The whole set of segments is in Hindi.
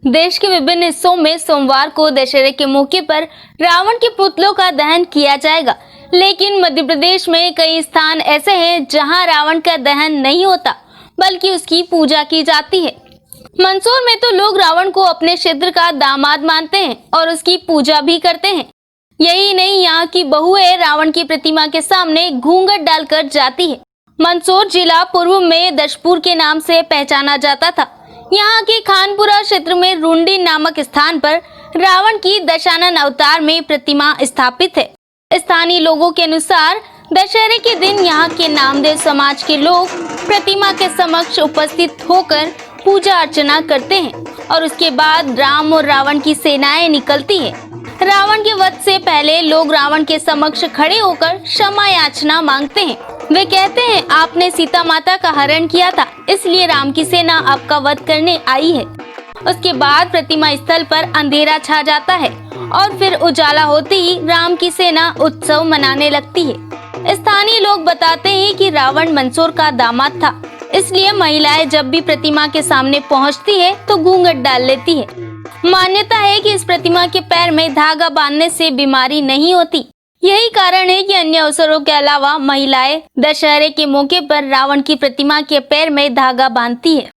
देश के विभिन्न हिस्सों में सोमवार को दशहरे के मौके पर रावण के पुतलों का दहन किया जाएगा, लेकिन मध्य प्रदेश में कई स्थान ऐसे हैं जहां रावण का दहन नहीं होता बल्कि उसकी पूजा की जाती है। मंदसौर में तो लोग रावण को अपने क्षेत्र का दामाद मानते हैं और उसकी पूजा भी करते हैं। यही नहीं, यहाँ की बहुएं रावण की प्रतिमा के सामने घूंघट डालकर जाती है। मंदसौर जिला पूर्व में दशपुर के नाम से पहचाना जाता था। यहाँ के खानपुरा क्षेत्र में रुंडी नामक स्थान पर रावण की दशानन अवतार में प्रतिमा स्थापित है। स्थानीय लोगों के अनुसार दशहरे के दिन यहाँ के नामदेव समाज के लोग प्रतिमा के समक्ष उपस्थित होकर पूजा अर्चना करते हैं और उसके बाद राम और रावण की सेनाएं निकलती है। रावण के वध से पहले लोग रावण के समक्ष खड़े होकर क्षमा याचना मांगते हैं। वे कहते हैं, आपने सीता माता का हरण किया था, इसलिए राम की सेना आपका वध करने आई है। उसके बाद प्रतिमा स्थल पर अंधेरा छा जाता है और फिर उजाला होते ही राम की सेना उत्सव मनाने लगती है। स्थानीय लोग बताते हैं कि रावण मंदसौर का दामाद था, इसलिए महिलाएं जब भी प्रतिमा के सामने पहुंचती है तो घूंघट डाल लेती है। मान्यता है कि इस प्रतिमा के पैर में धागा बांधने से बीमारी नहीं होती। यही कारण है कि अन्य अवसरों के अलावा महिलाएं दशहरे के मौके पर रावण की प्रतिमा के पैर में धागा बांधती है।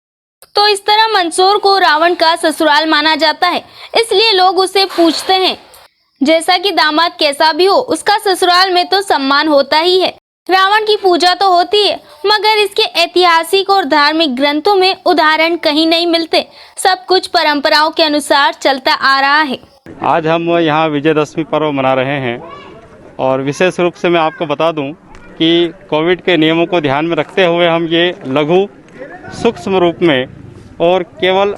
तो इस तरह मंदसौर को रावण का ससुराल माना जाता है, इसलिए लोग उसे पूछते हैं। जैसा कि दामाद कैसा भी हो, उसका ससुराल में तो सम्मान होता ही है। रावण की पूजा तो होती है, मगर इसके ऐतिहासिक और धार्मिक ग्रंथों में उदाहरण कहीं नहीं मिलते। सब कुछ परंपराओं के अनुसार चलता आ रहा है। आज हम यहाँ विजयदशमी पर्व मना रहे हैं और विशेष रूप से मैं आपको बता दूं कि कोविड के नियमों को ध्यान में रखते हुए हम ये लघु सूक्ष्म रूप में और केवल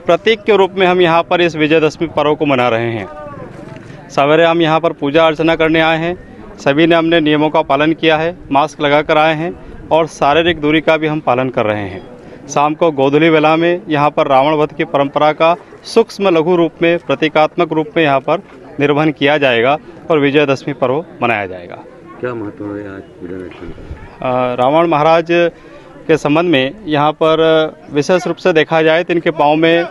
प्रतीक के रूप में हम यहाँ पर इस विजयदशमी पर्व को मना रहे हैं। सवेरे हम यहाँ पर पूजा अर्चना करने आए हैं। सभी ने हमने नियमों का पालन किया है, मास्क लगा कर आए हैं और शारीरिक दूरी का भी हम पालन कर रहे हैं। शाम को गोधूली वेला में यहाँ पर रावण वध की परंपरा का सूक्ष्म लघु रूप में, प्रतीकात्मक रूप में यहाँ पर निर्वहन किया जाएगा और विजयदशमी पर्व मनाया जाएगा। क्या महत्व है आज विजयदशमी का? रावण महाराज के संबंध में यहाँ पर विशेष रूप से देखा जाए तो इनके पाँव में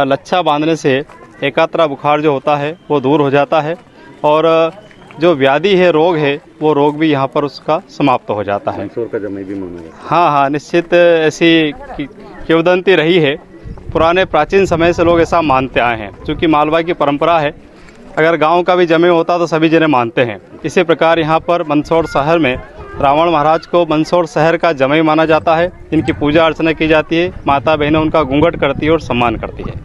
लच्छा बांधने से एकात्रा बुखार जो होता है वो दूर हो जाता है और जो व्याधि है, रोग है, वो रोग भी यहाँ पर उसका समाप्त हो जाता है। मंदसौर का जमाई भी माना जाता है। हाँ, निश्चित ऐसी किंवदंती रही है। पुराने प्राचीन समय से लोग ऐसा मानते आए हैं। क्योंकि मालवा की परंपरा है, अगर गांव का भी जमे होता तो सभी जने मानते हैं। इसी प्रकार यहाँ पर मंदसौर शहर में रावण महाराज को मंदसौर शहर का जमाई माना जाता है। इनकी पूजा अर्चना की जाती है। माता बहनें उनका घूंघट करती है और सम्मान करती है।